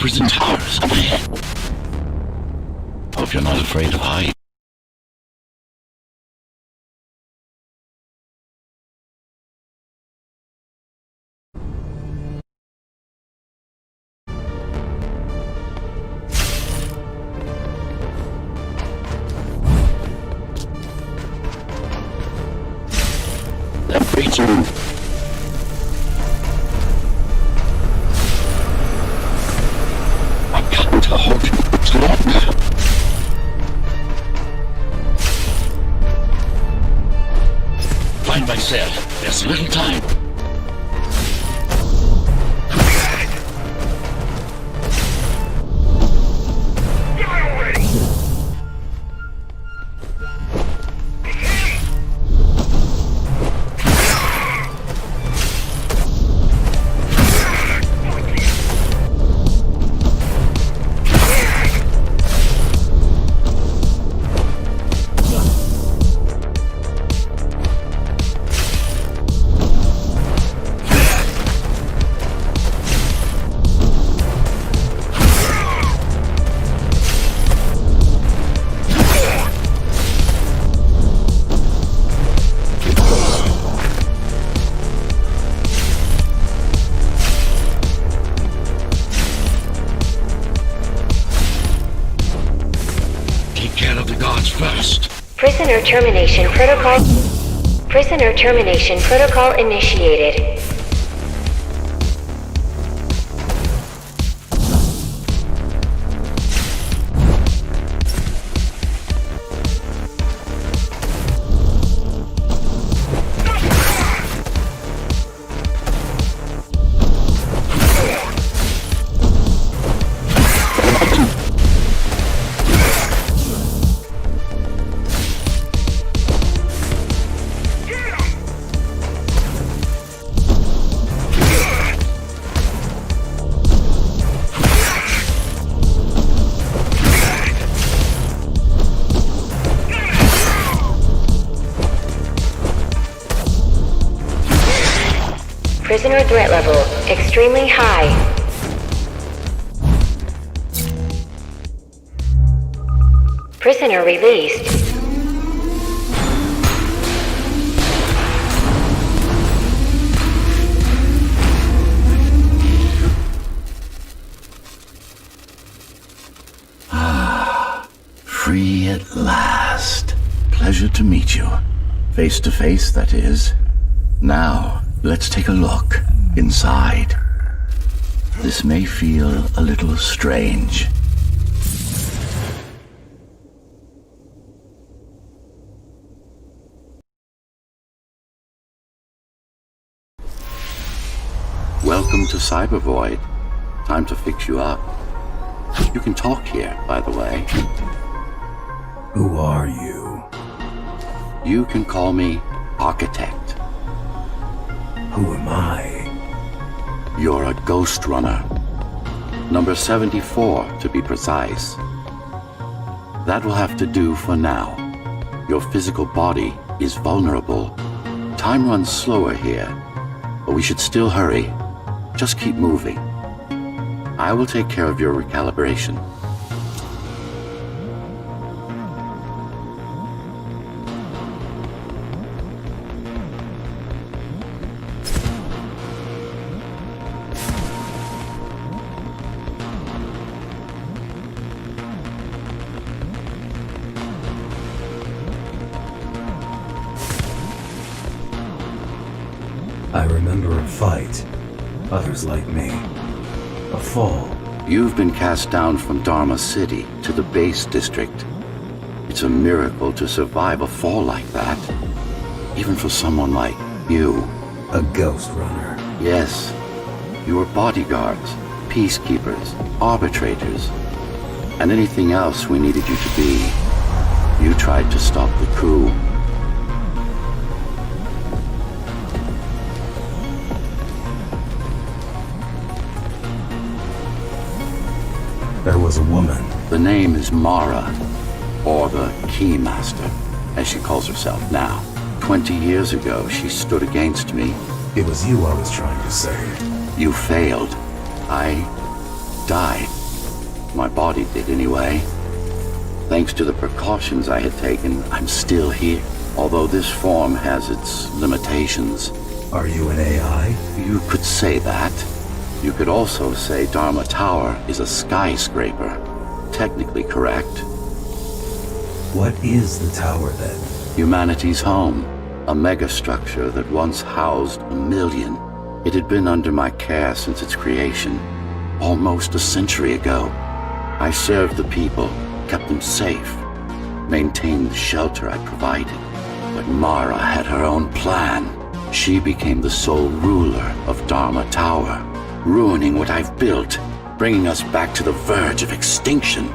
prison towers up ahead. Hope you're not afraid of heights. That breaching. I've got to hold you much longer. Find my cell. There's little time. First. Prisoner termination protocol initiated. Prisoner threat level extremely high. Prisoner released. Free at last. Pleasure to meet you. Face to face, that is. Now, let's take a look inside. This may feel a little strange. Welcome to Cybervoid. Time to fix you up. You can talk here, by the way. Who are you? You can call me Architect. Who am I? You're a Ghostrunner. Number 74, to be precise. That will have to do for now. Your physical body is vulnerable. Time runs slower here, but we should still hurry. Just keep moving. I will take care of your recalibration. I remember a fight. Others like me. A fall. You've been cast down from Dharma City to the base district. It's a miracle to survive a fall like that. Even for someone like you. A Ghostrunner. Yes. You were bodyguards, peacekeepers, arbitrators, and anything else we needed you to be. You tried to stop the coup. There was a woman. The name is Mara, or the Keymaster, as she calls herself now. 20 years ago, she stood against me. It was you I was trying to save. You failed. I died. My body did anyway. Thanks to the precautions I had taken, I'm still here. Although this form has its limitations. Are you an AI? You could say that. You could also say Dharma Tower is a skyscraper. Technically correct. What is the tower then? Humanity's home. A megastructure that once housed 1 million. It had been under my care since its creation. Almost a century ago. I served the people, kept them safe, maintained the shelter I provided. But Mara had her own plan. She became the sole ruler of Dharma Tower, ruining what I've built, bringing us back to the verge of extinction.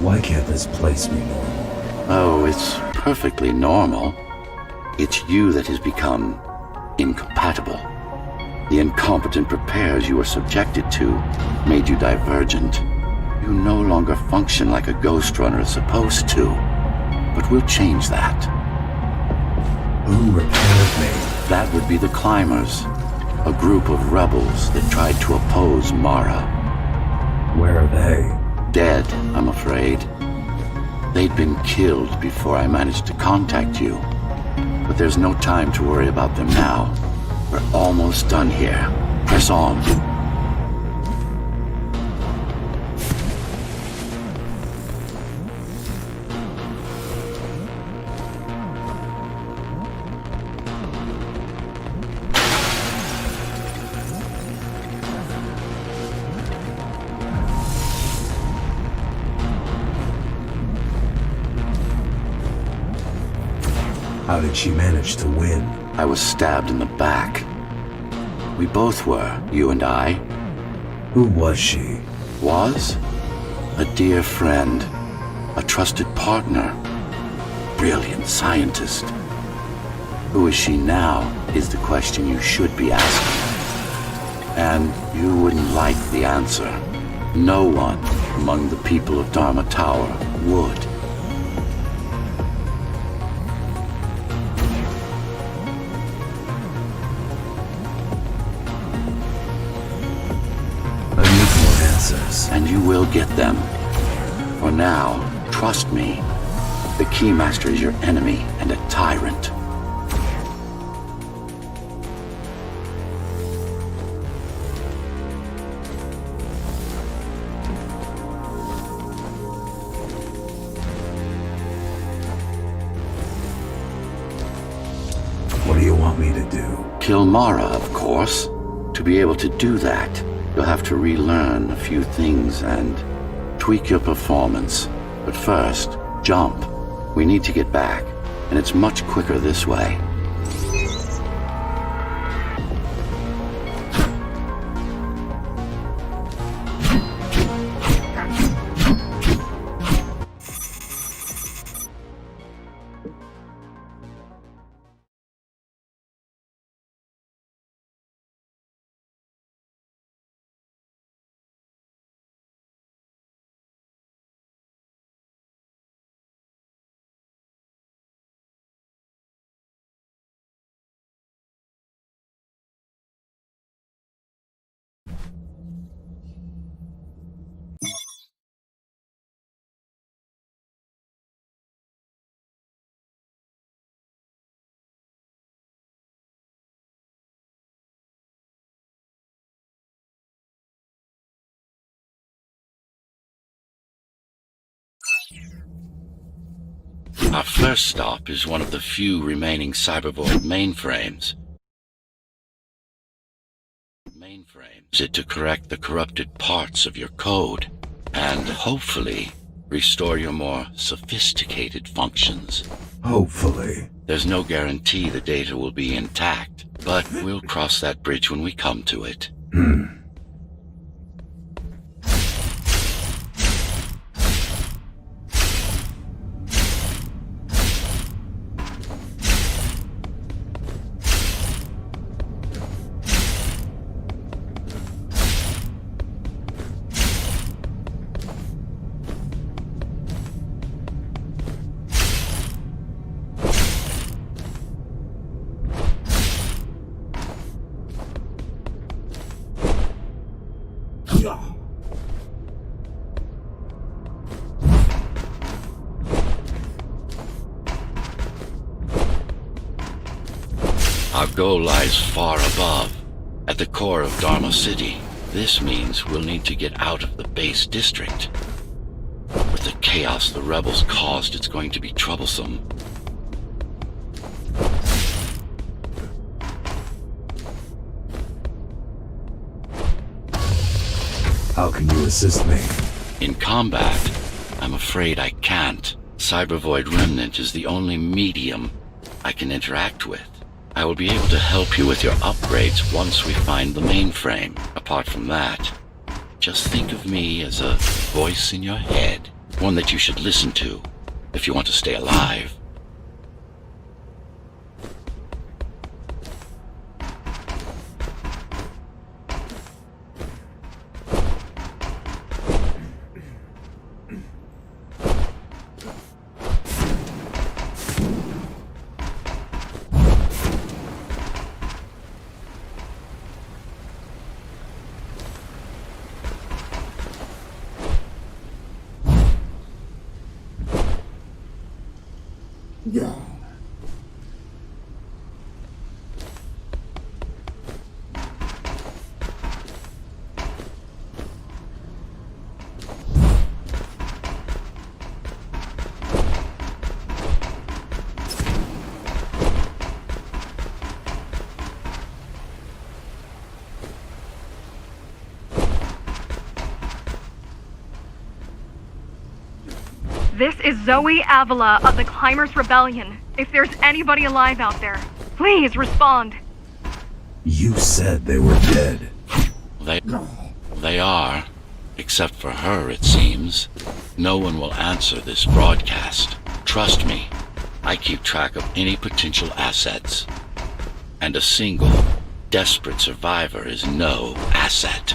Why can't this place be normal? Oh, it's perfectly normal. It's you that has become incompatible. The incompetent repairs you were subjected to made you divergent. You no longer function like a Ghostrunner is supposed to. But we'll change that. Who repaired me? That would be the Climbers, a group of rebels that tried to oppose Mara. Where are they? Dead, I'm afraid. They'd been killed before I managed to contact you. But there's no time to worry about them now. We're almost done here. Press on. How did she manage to win? I was stabbed in the back. We both were, you and I. Who was she? Was? A dear friend. A trusted partner. Brilliant scientist. Who is she now is the question you should be asking. And you wouldn't like the answer. No one among the people of Dharma Tower would. I need more answers. And you will get them. For now, trust me. The Keymaster is your enemy and a tyrant. What do you want me to do? Kill Mara, of course. To be able to do that, you'll have to relearn a few things and tweak your performance. But first, jump. We need to get back, and it's much quicker this way. Our first stop is one of the few remaining Cybervoid mainframes. It to correct the corrupted parts of your code, and hopefully restore your more sophisticated functions. Hopefully. There's no guarantee the data will be intact, but we'll cross that bridge when we come to it. Our goal lies far above, at the core of Dharma City. This means we'll need to get out of the base district. With the chaos the rebels caused, it's going to be troublesome. How can you assist me? In combat, I'm afraid I can't. Cybervoid Remnant is the only medium I can interact with. I will be able to help you with your upgrades once we find the mainframe. Apart from that, just think of me as a voice in your head, one that you should listen to if you want to stay alive. Yeah. This is Zoe Avila of the Climbers Rebellion. If there's anybody alive out there, please respond. You said they were dead. They are. Except for her, it seems. No one will answer this broadcast. Trust me, I keep track of any potential assets. And a single, desperate survivor is no asset.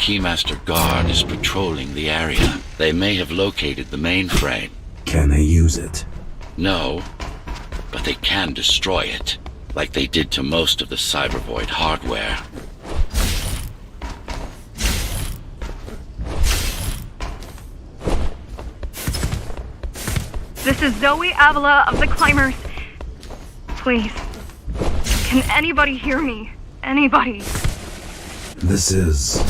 Keymaster Guard is patrolling the area. They may have located the mainframe. Can they use it? No, but they can destroy it, like they did to most of the Cybervoid hardware. This is Zoe Avila of the Climbers. Please, can anybody hear me? Anybody? This is...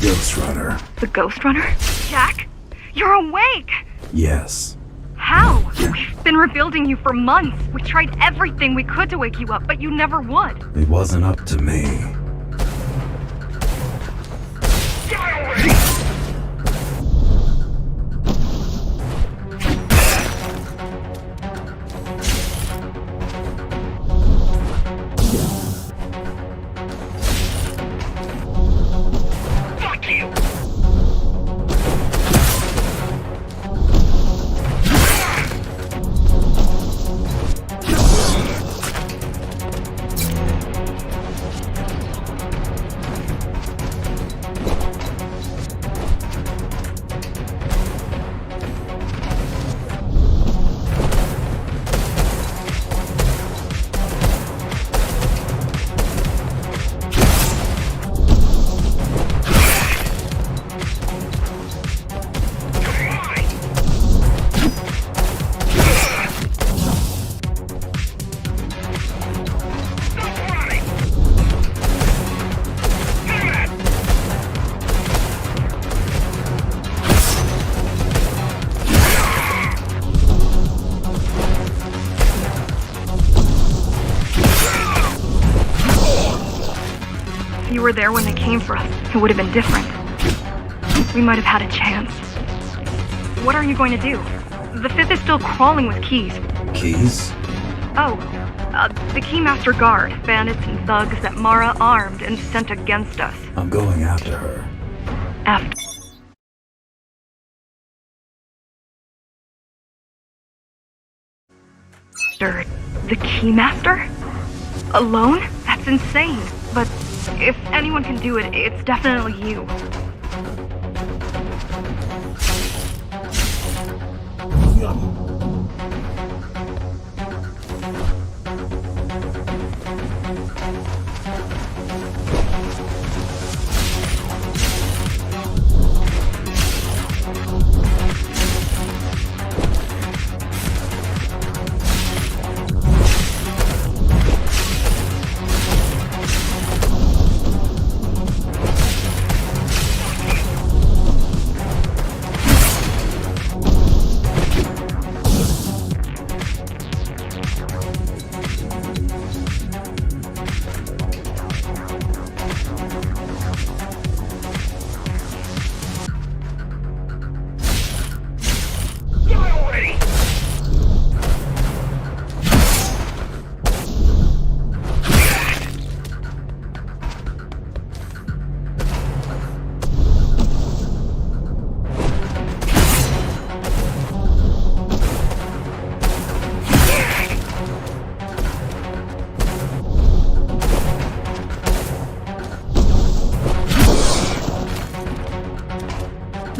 Ghostrunner. The Ghostrunner? Jack? You're awake! Yes. How? We've been rebuilding you for months. We tried everything we could to wake you up, but you never would. It wasn't up to me. you were there when they came for us, it would have been different. We might have had a chance. What are you going to do? The Fifth is still crawling with keys. Keys? Oh, the Keymaster Guard, bandits and thugs that Mara armed and sent against us. I'm going after her. After the Keymaster? Alone? That's insane. But if anyone can do it, it's definitely you.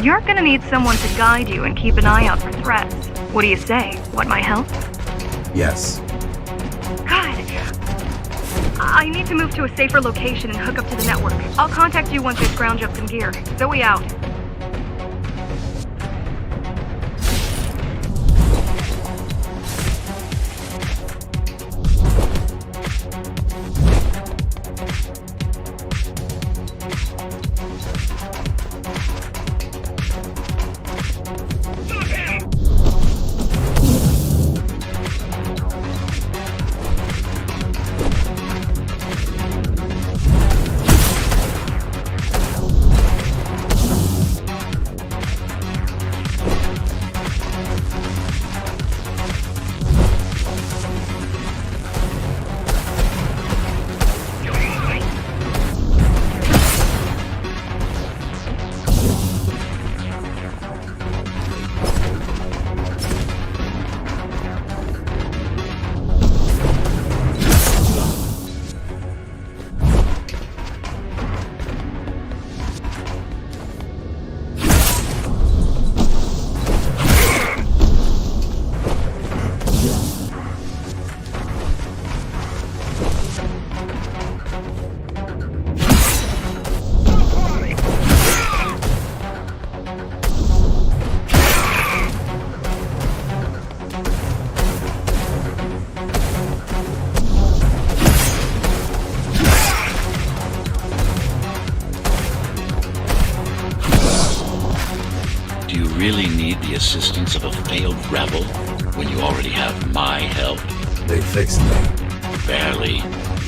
You're gonna need someone to guide you and keep an eye out for threats. What do you say? Want my help? Yes. God! I need to move to a safer location and hook up to the network. I'll contact you once I scrounge up some gear. Zoe out. Do you really need the assistance of a failed rebel when you already have my help? They fixed me. Barely.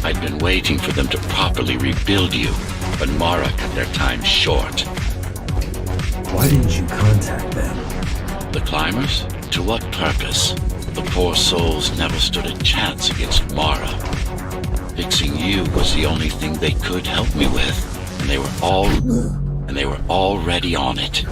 I'd been waiting for them to properly rebuild you, but Mara cut their time short. Why didn't you contact them? The climbers? To what purpose? The poor souls never stood a chance against Mara. Fixing you was the only thing they could help me with, and they were already on it.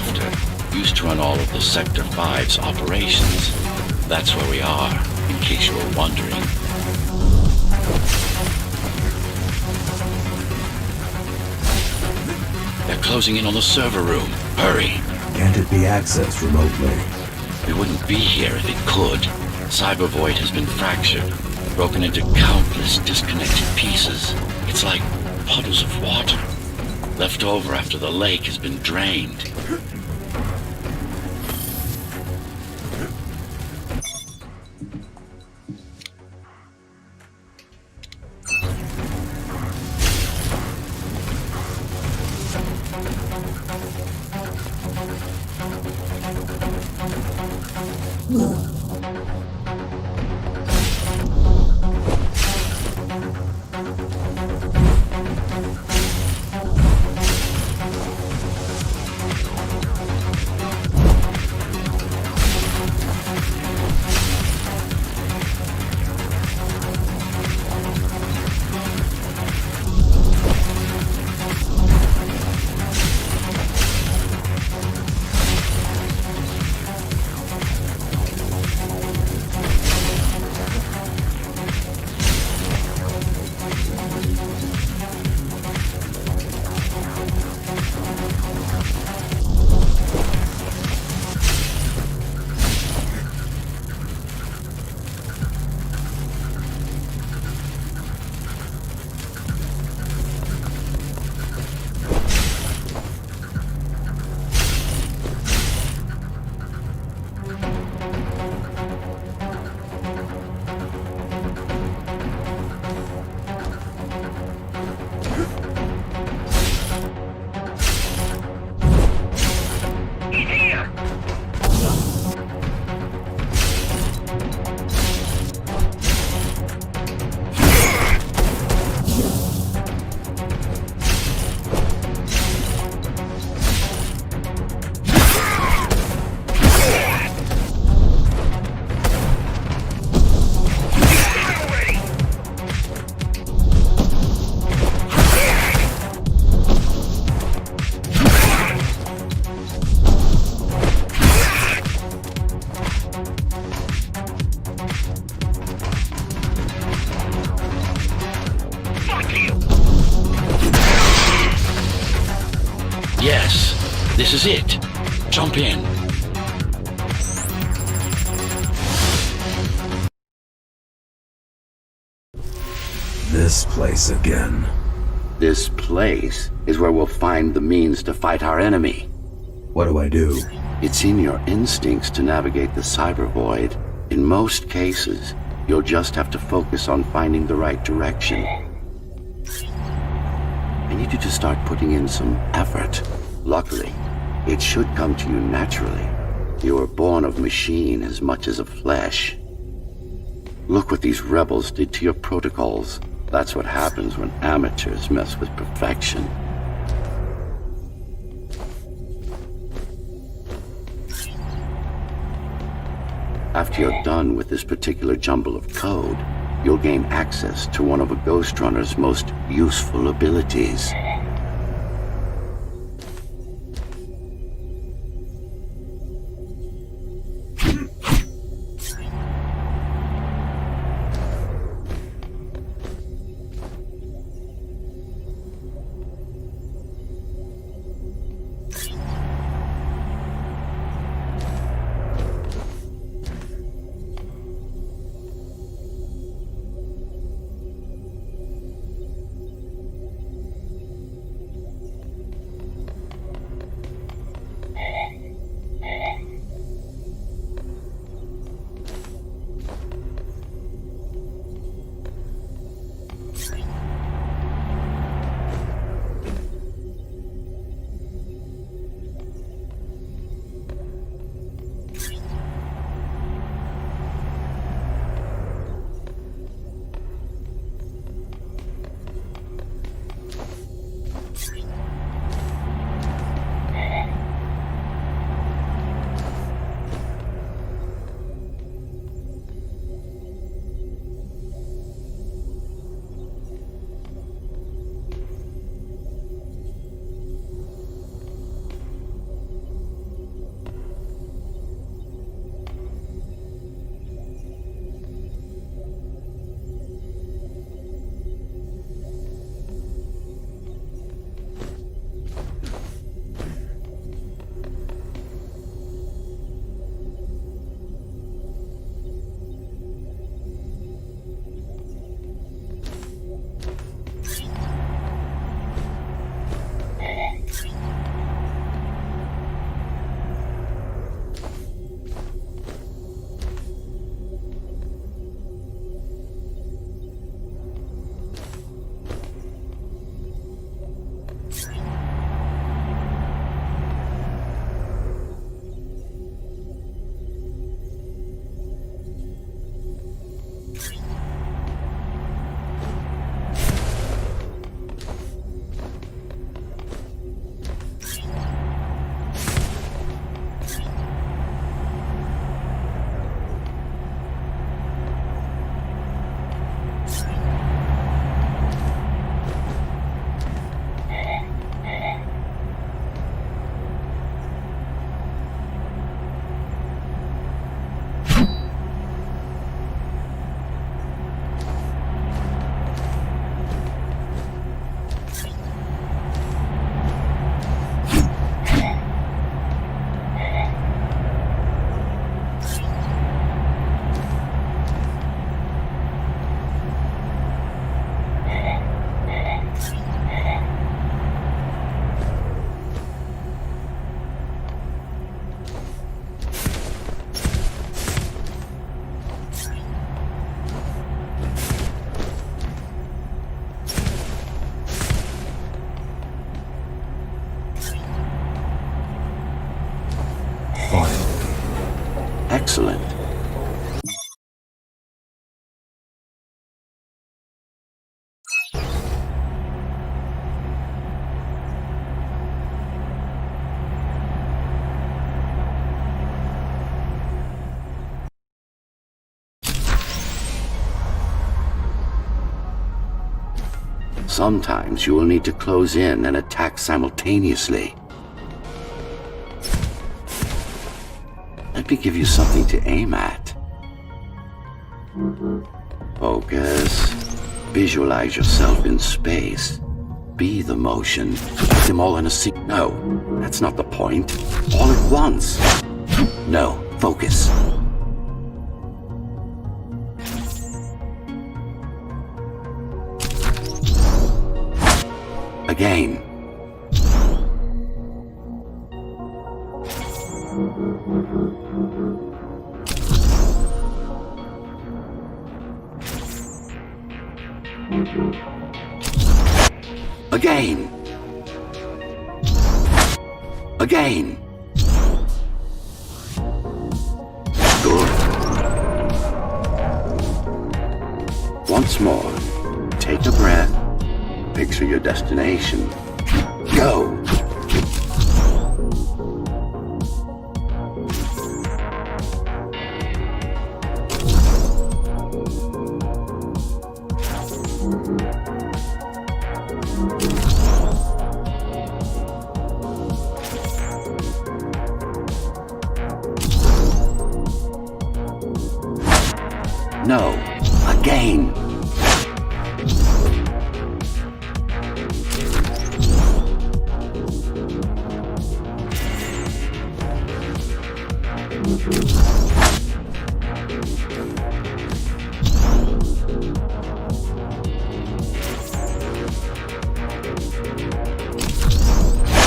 after used to run all of the Sector 5's operations. That's where we are, in case you were wondering. They're closing in on the server room. Hurry! Can't it be accessed remotely? We wouldn't be here if it could. Cyber Void has been fractured, broken into countless disconnected pieces. It's like puddles of water, left over after the lake has been drained. Yes, this is it. Jump in. This place again. This place is where we'll find the means to fight our enemy. What do I do? It's in your instincts to navigate the cyber void. In most cases, you'll just have to focus on finding the right direction. I need you to start putting in some effort. Luckily, it should come to you naturally. You were born of machine as much as of flesh. Look what these rebels did to your protocols. That's what happens when amateurs mess with perfection. After you're done with this particular jumble of code, you'll gain access to one of a Ghostrunner's most useful abilities. Excellent. Sometimes you will need to close in and attack simultaneously. Let me give you something to aim at. Focus. Visualize yourself in space. Be the motion. Put them all in a seat. No, that's not the point. All at once. No, focus. Again. Again. Again. Good. Once more. Take a breath. Picture your destination. Go! No, again!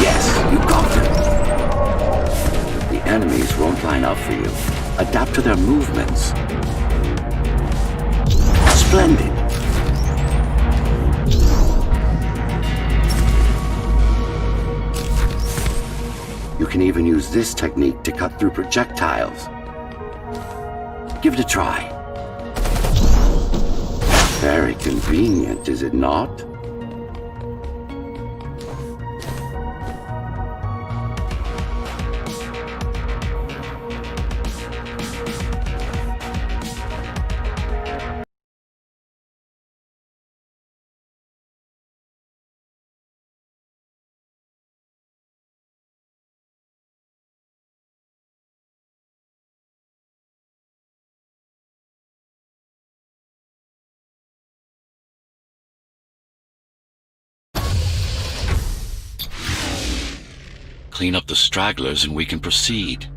Yes, you got it! The enemies won't line up for you. Adapt to their movements. Splendid! You can even use this technique to cut through projectiles. Give it a try. Very convenient, is it not? Clean up the stragglers and we can proceed.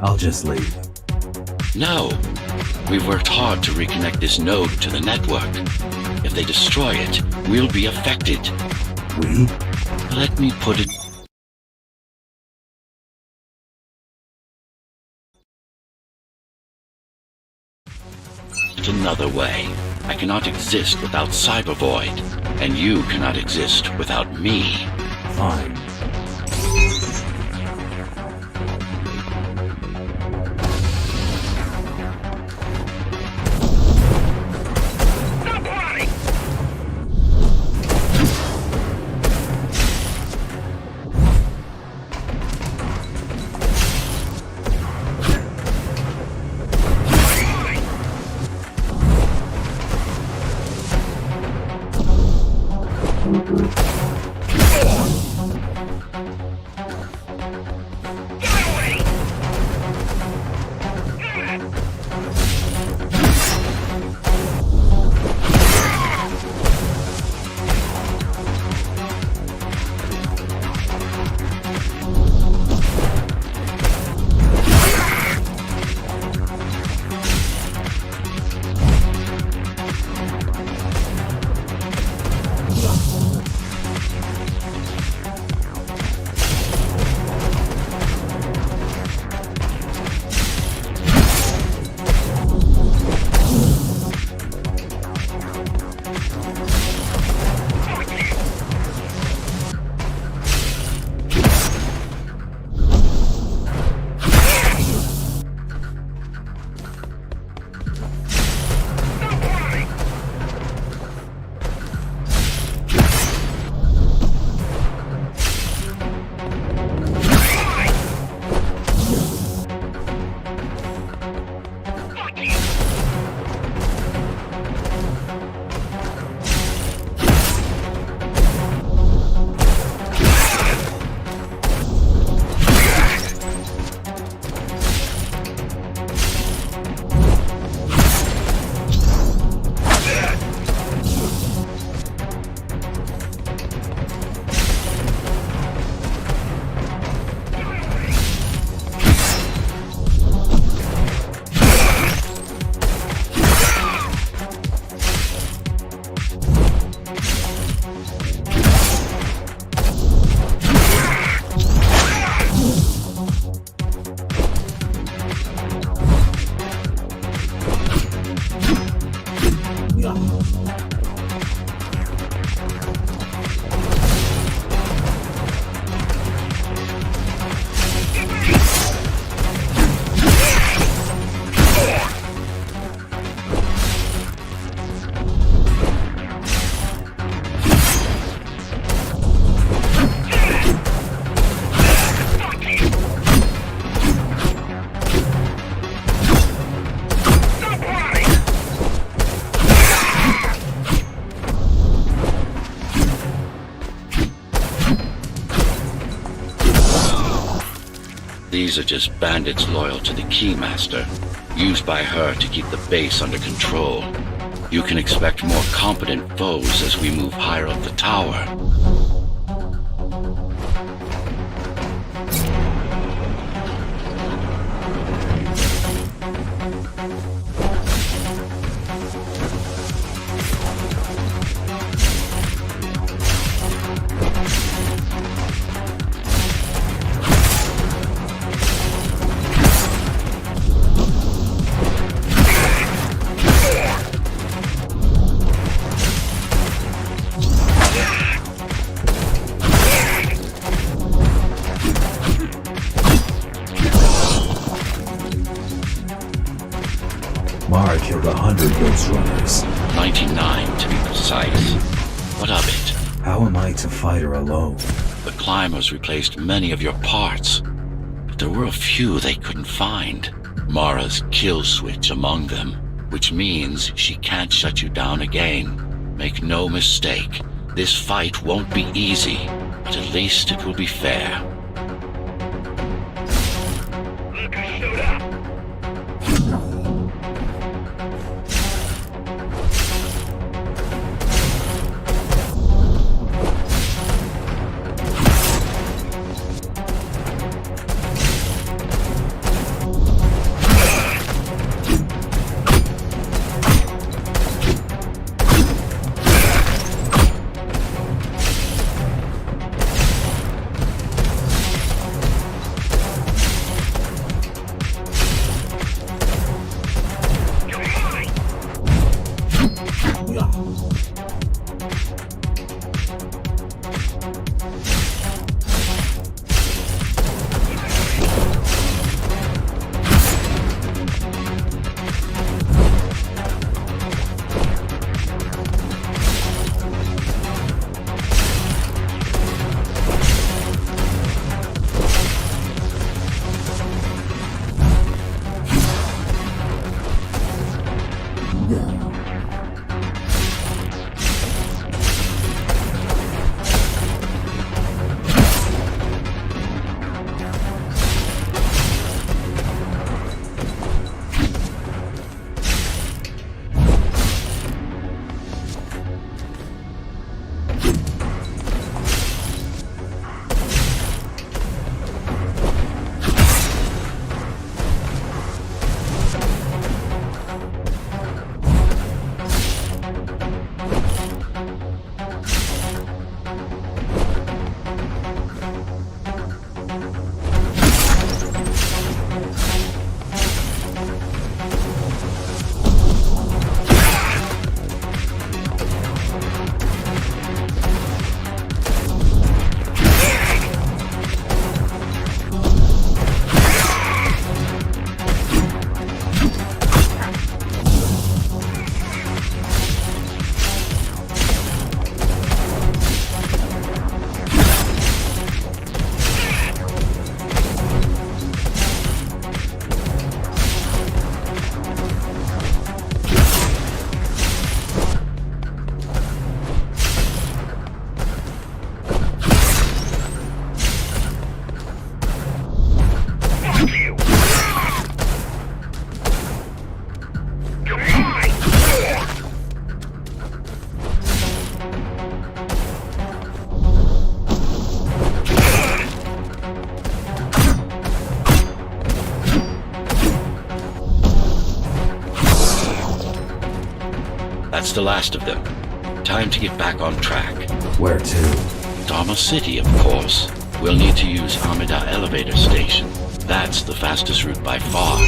I'll just leave. No. We've worked hard to reconnect this node to the network. If they destroy it, we'll be affected. We? Let me put it another way. I cannot exist without Cyber Void, and you cannot exist without me. Fine. These are just bandits loyal to the Keymaster, used by her to keep the base under control. You can expect more competent foes as we move higher up the tower. Mara killed 100 Ghostrunners. 99 to be precise. What of it? How am I to fight her alone? The climbers replaced many of your parts, but there were a few they couldn't find. Mara's kill switch among them, which means she can't shut you down again. Make no mistake, this fight won't be easy, but at least it will be fair. That's the last of them. Time to get back on track. Where to? Dharma City, of course. We'll need to use Amida Elevator Station. That's the fastest route by far.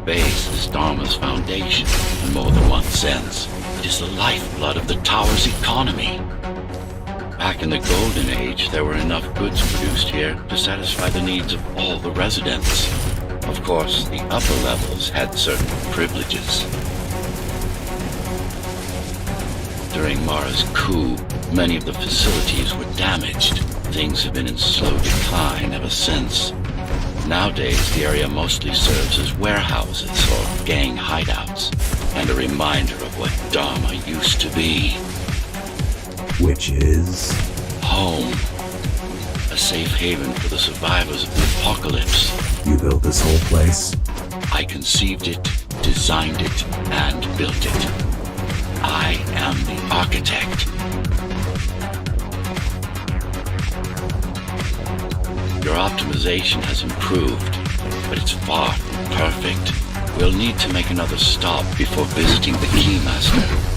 base is Dharma's foundation in more than one sense. It is the lifeblood of the tower's economy. Back in the Golden Age, there were enough goods produced here to satisfy the needs of all the residents. Of course, the upper levels had certain privileges. During Mara's coup, many of the facilities were damaged. Things have been in slow decline ever since. Nowadays, the area mostly serves as warehouses or gang hideouts, and a reminder of what Dharma used to be. Which is? Home. A safe haven for the survivors of the apocalypse. You built this whole place? I conceived it, designed it, and built it. I am the architect. Your optimization has improved, but it's far from perfect. We'll need to make another stop before visiting the Keymaster.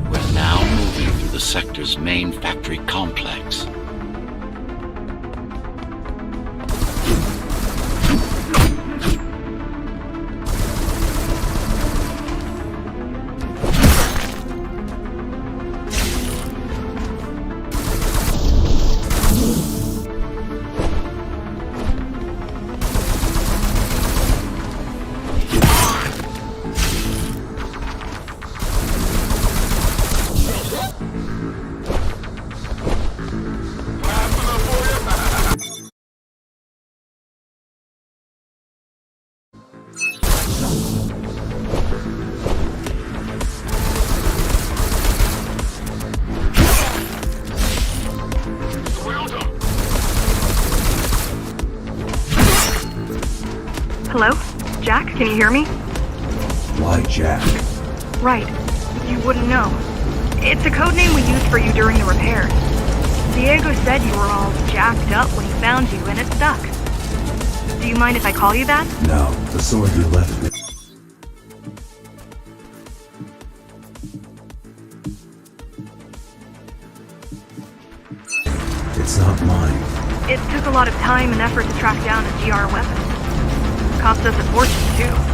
We're now moving through the sector's main factory complex. Hello? Jack, can you hear me? Why Jack? Right. You wouldn't know. It's a code name we used for you during the repairs. Diego said you were all jacked up when he found you, and it stuck. Do you mind if I call you that? No, the sword you left me. It's not mine. It took a lot of time and effort to track down a GR weapon. Cost us a fortune, too.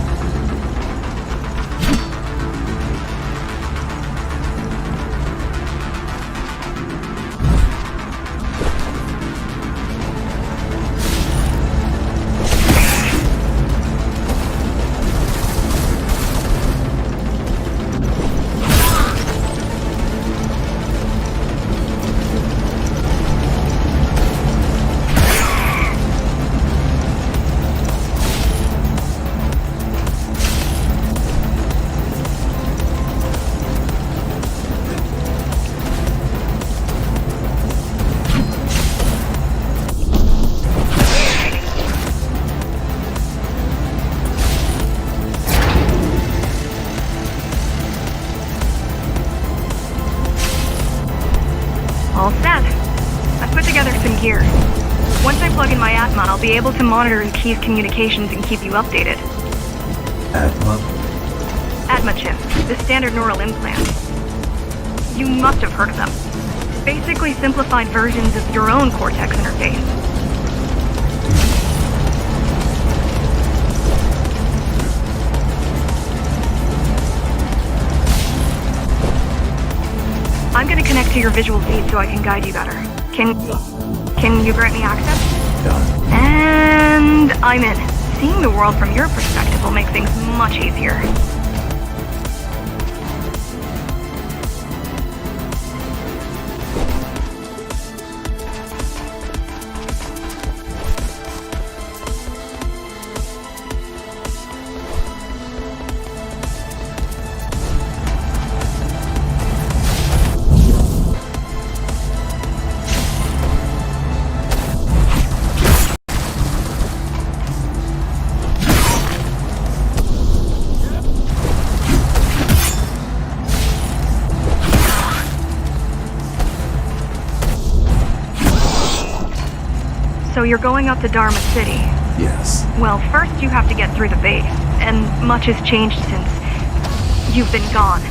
All set. I've put together some gear. Once I plug in my Atma, I'll be able to monitor the key's communications and keep you updated. Atma? Atma chip, the standard neural implant. You must have heard of them. Basically simplified versions of your own Cortex interface. I'm gonna connect to your visual feed so I can guide you better. Can you grant me access? Done. And I'm in. Seeing the world from your perspective will make things much easier. So you're going up to Dharma City. Yes. Well, first you have to get through the base, and much has changed since you've been gone.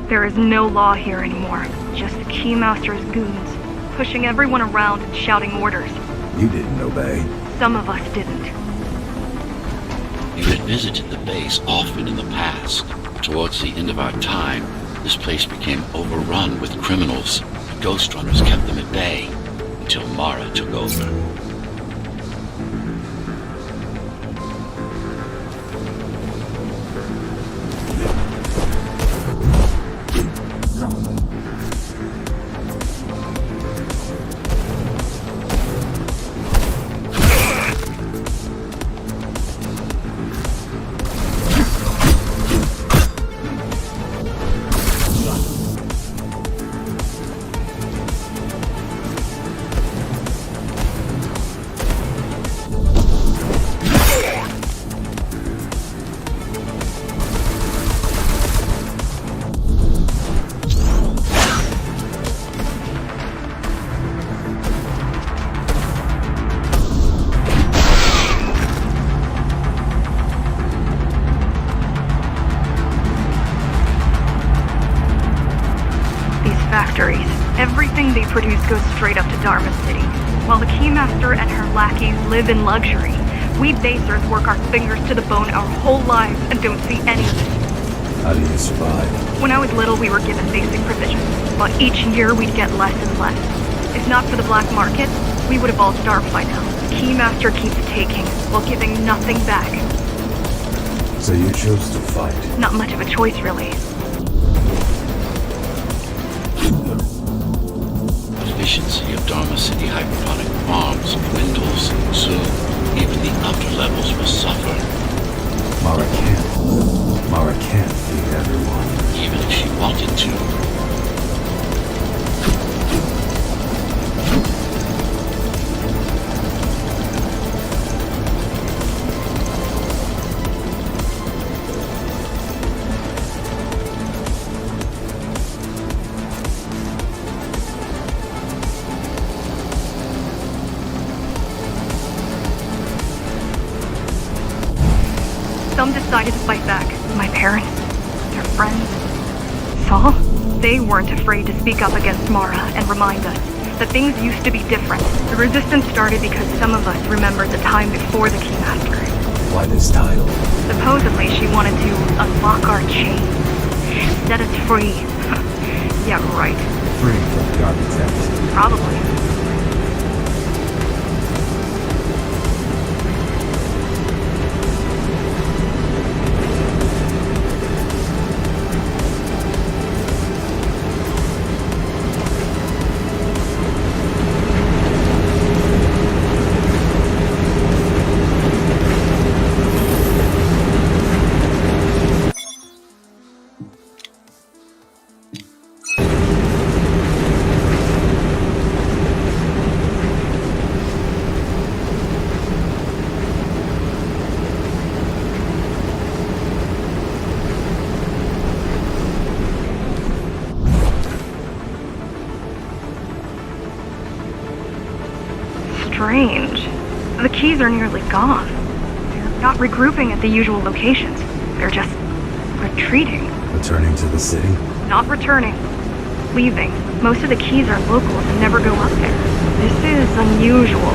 There is no law here anymore, just the Keymaster's goons, pushing everyone around and shouting orders. You didn't obey. Some of us didn't. You had visited the base often in the past. Towards the end of our time, this place became overrun with criminals. Ghostrunners kept them at bay. till Mara took over. Factories. Everything they produce goes straight up to Dharma City. While the Keymaster and her lackeys live in luxury, we basers work our fingers to the bone our whole lives and don't see any of it. How do you survive? When I was little, we were given basic provisions, but each year we'd get less and less. If not for the black market, we would have all starved by now. The Keymaster keeps taking, while giving nothing back. So you chose to fight? Not much of a choice, really. Efficiency of Dharma City hydroponic farms dwindles. Soon, even the upper levels will suffer. Mara can't feed everyone. Even if she wanted to. Some decided to fight back. My parents, their friends. Saul? They weren't afraid to speak up against Mara and remind us that things used to be different. The resistance started because some of us remembered the time before the Keymaster. Why this title? Supposedly she wanted to unlock our chains. Set us free. Yeah, right. Free from the architect. Probably. Strange. The keys are nearly gone. They're not regrouping at the usual locations. They're just retreating. Returning to the city? Not returning. Leaving. Most of the keys are locals and never go up there. This is unusual.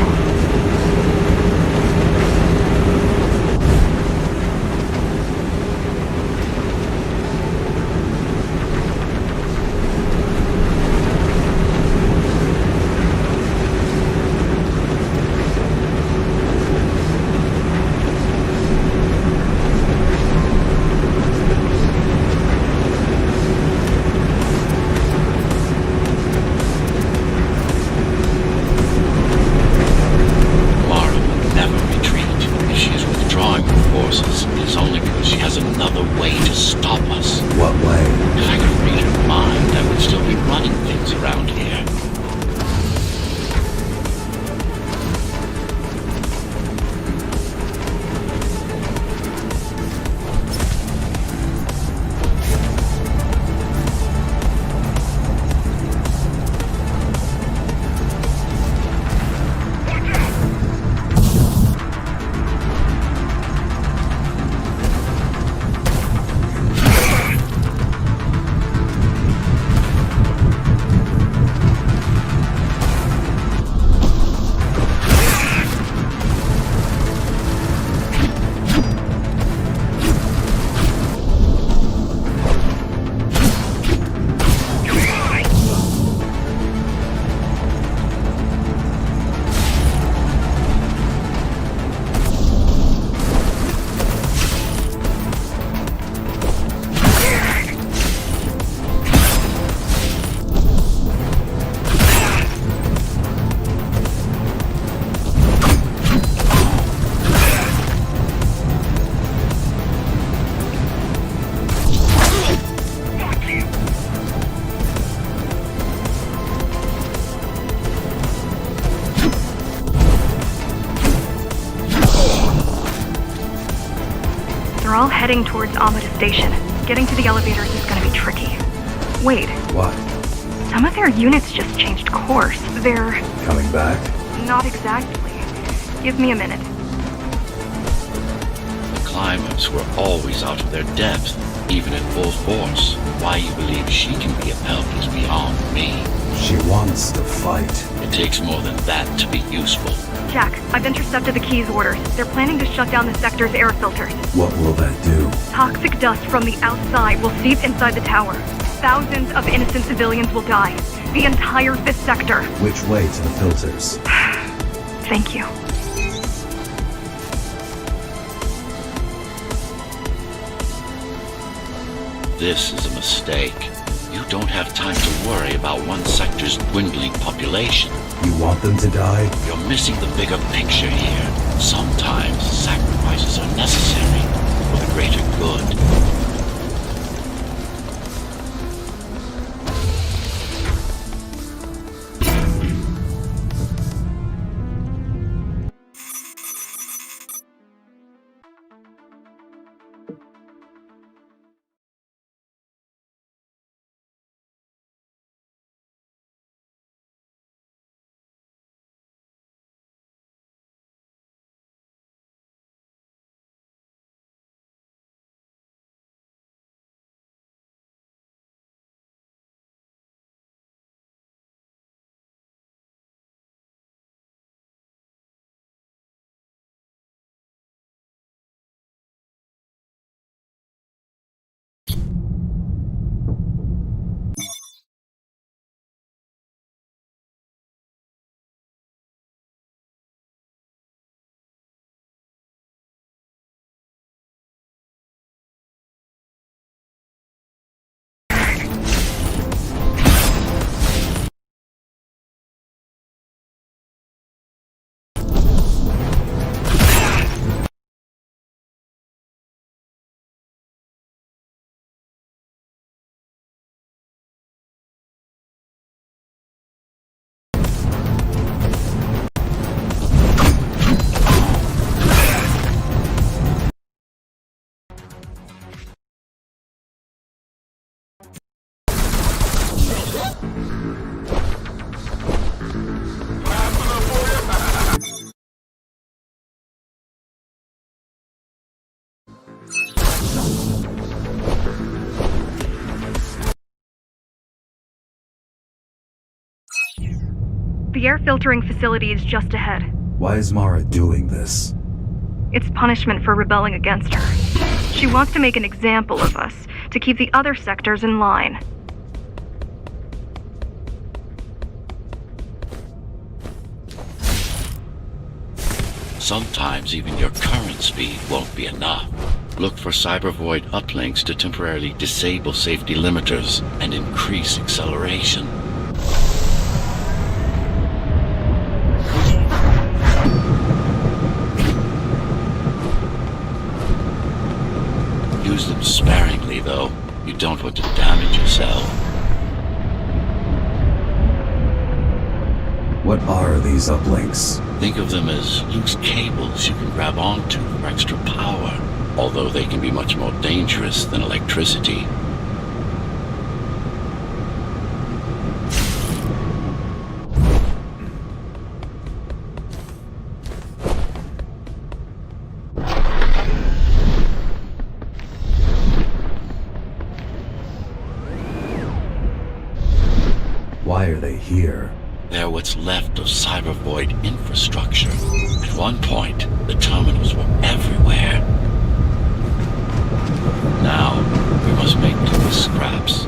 all heading towards Amada Station. Getting to the elevators is gonna be tricky. Wait, What? some of their units just changed course. They're... Coming back? not exactly. Give me a minute. The climbers were always out of their depth, even at full force. Why you believe she can be of help is beyond me. She wants to fight. It takes more than that to be useful. Jack, I've intercepted the Key's orders. They're planning to shut down the sector's air filters. What will that do? Toxic dust from the outside will seep inside the tower. Thousands of innocent civilians will die. The entire 5th sector. Which way to the filters? Thank you. This is a mistake. You don't have time to worry about one sector's dwindling population. You want them to die? You're missing the bigger picture here. Sometimes sacrifices are necessary for the greater good. The air filtering facility is just ahead. Why is Mara doing this? It's punishment for rebelling against her. She wants to make an example of us, to keep the other sectors in line. Sometimes even your current speed won't be enough. Look for cybervoid uplinks to temporarily disable safety limiters and increase acceleration. Use them sparingly, though. You don't want to damage yourself. What are these uplinks? Think of them as loose cables you can grab onto for extra power, although they can be much more dangerous than electricity. Why are they here? They're what's left of cybervoid infrastructure. At one point, the terminals were everywhere. Now, we must make do with scraps.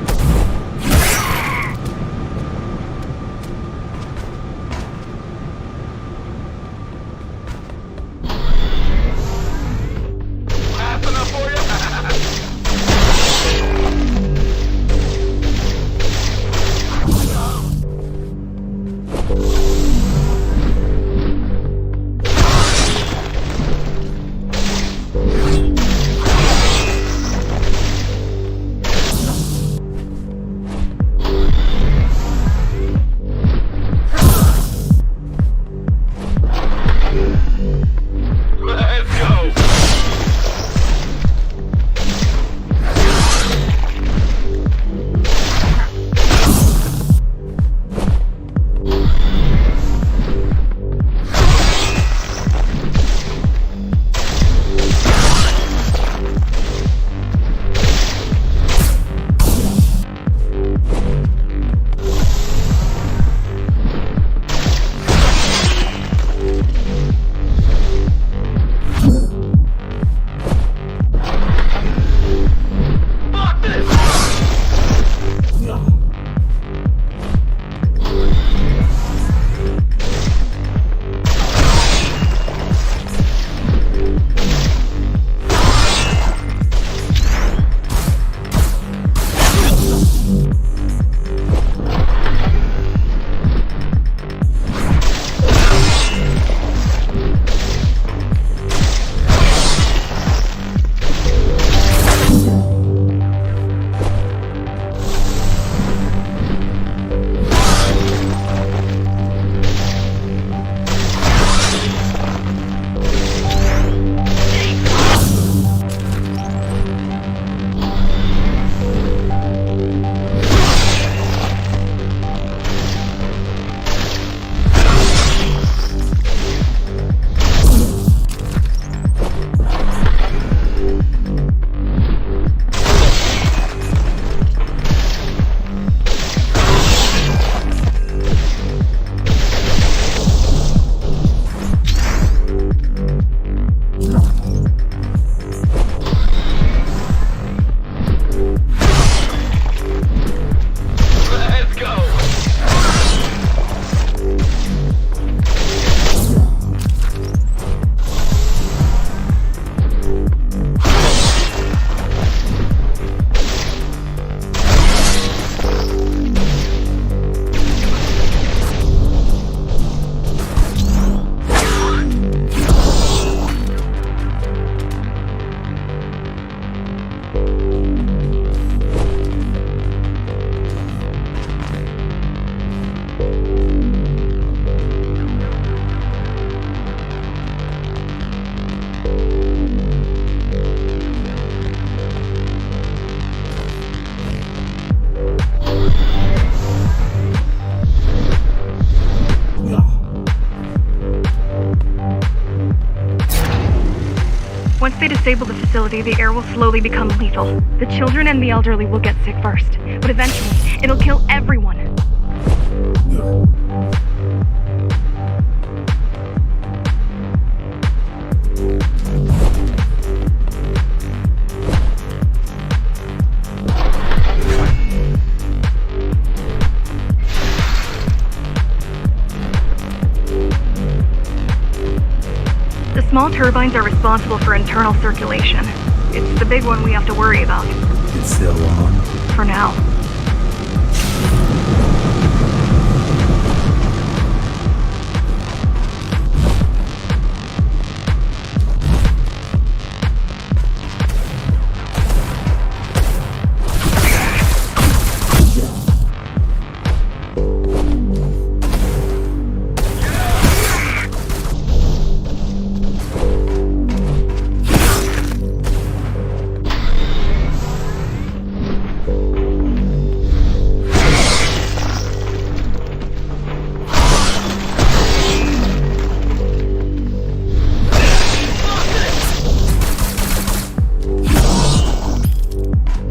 disable the facility, the air will slowly become lethal. The children and the elderly will get sick first, but eventually, it'll kill everyone. The small turbines are responsible for internal circulation. It's the big one we have to worry about. It's still on. For now.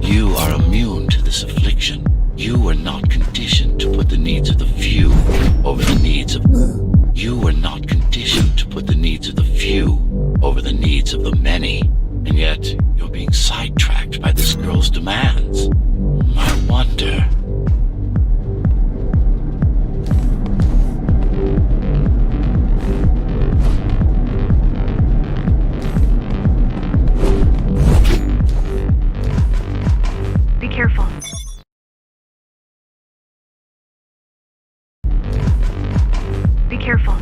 You are immune to this affliction. You were not conditioned to put the needs of the few over the needs of... You were not conditioned to put the needs of the few over the needs of the many. And yet, you're being sidetracked by this girl's demands. I wonder... Be careful. Be careful.